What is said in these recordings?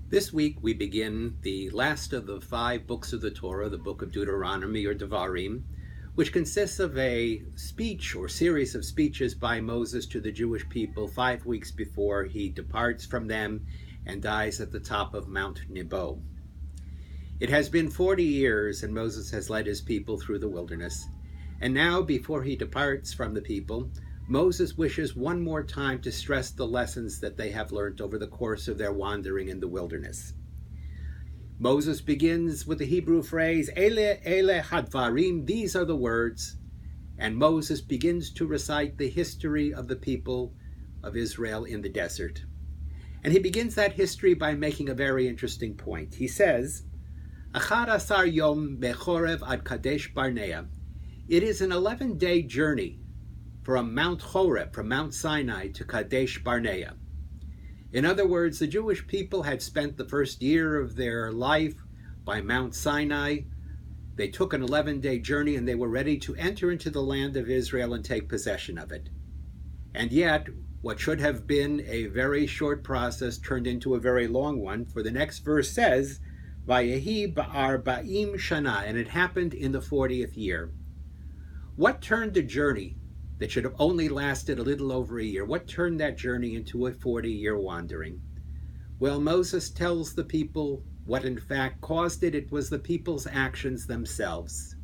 This week we begin the last of the 5 books of the Torah, the book of Deuteronomy or Dvarim, which consists of a speech or series of speeches by Moses to the Jewish people 5 weeks before he departs from them and dies at the top of Mount Nebo. It has been 40 years and Moses has led his people through the wilderness. And now, before he departs from the people, Moses wishes one more time to stress the lessons that they have learned over the course of their wandering in the wilderness. Moses begins with the Hebrew phrase, Ele hadvarim, these are the words, and Moses begins to recite the history of the people of Israel in the desert. And he begins that history by making a very interesting point. He says, Achad asar yom bechorev ad Kadesh Barnea. It is an 11-day journey from Mount Horeb, from Mount Sinai to Kadesh Barnea. In other words, the Jewish people had spent the first year of their life by Mount Sinai. They took an 11-day journey and they were ready to enter into the land of Israel and take possession of it. And yet, what should have been a very short process turned into a very long one, for the next verse says, Vayehi ba'arba'im shana, and it happened in the 40th year. What turned the journey that should have only lasted a little over a year, what turned that journey into a 40-year wandering? Well, Moses tells the people what in fact caused it. It was the people's actions themselves.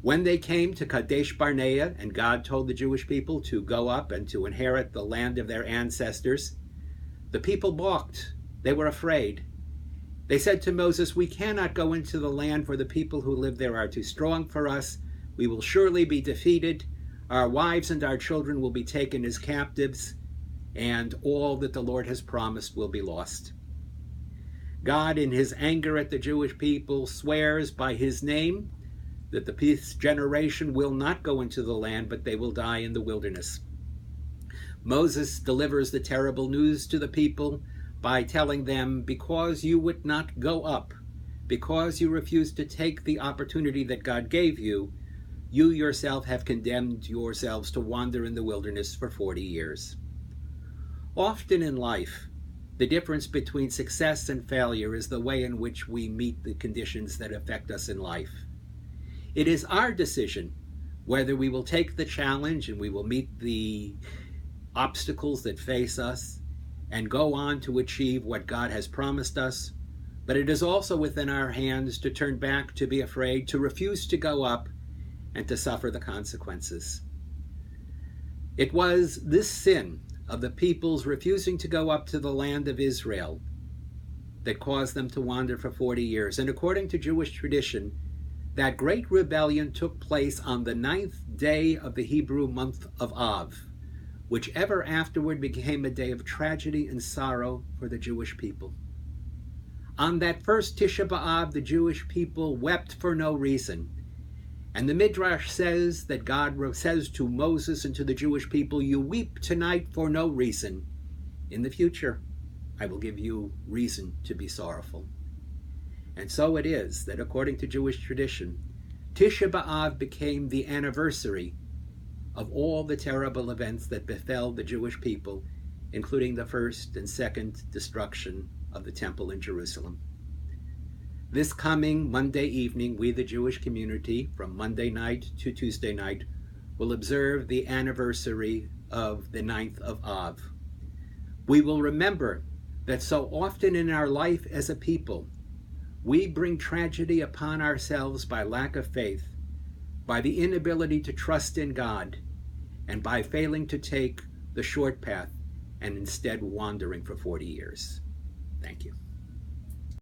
When they came to Kadesh Barnea, and God told the Jewish people to go up and to inherit the land of their ancestors, the people balked. They were afraid. They said to Moses, we cannot go into the land, for the people who live there are too strong for us. We will surely be defeated. Our wives and our children will be taken as captives, and all that the Lord has promised will be lost. God, in his anger at the Jewish people, swears by his name that this generation will not go into the land, but they will die in the wilderness. Moses delivers the terrible news to the people by telling them, because you would not go up, because you refused to take the opportunity that God gave you, you yourself have condemned yourselves to wander in the wilderness for 40 years. Often in life, the difference between success and failure is the way in which we meet the conditions that affect us in life. It is our decision whether we will take the challenge and we will meet the obstacles that face us and go on to achieve what God has promised us, but it is also within our hands to turn back, to be afraid, to refuse to go up, and to suffer the consequences. It was this sin of the people's refusing to go up to the land of Israel that caused them to wander for 40 years. And according to Jewish tradition, that great rebellion took place on the 9th day of the Hebrew month of Av, which ever afterward became a day of tragedy and sorrow for the Jewish people. On that first Tisha B'Av, the Jewish people wept for no reason. And the Midrash says that God says to Moses and to the Jewish people, you weep tonight for no reason. In the future, I will give you reason to be sorrowful. And so it is that according to Jewish tradition, Tisha B'Av became the anniversary of all the terrible events that befell the Jewish people, including the first and second destruction of the temple in Jerusalem. This coming Monday evening, we, the Jewish community, from Monday night to Tuesday night, will observe the anniversary of the 9th of Av. We will remember that so often in our life as a people, we bring tragedy upon ourselves by lack of faith, by the inability to trust in God, and by failing to take the short path and instead wandering for 40 years. Thank you.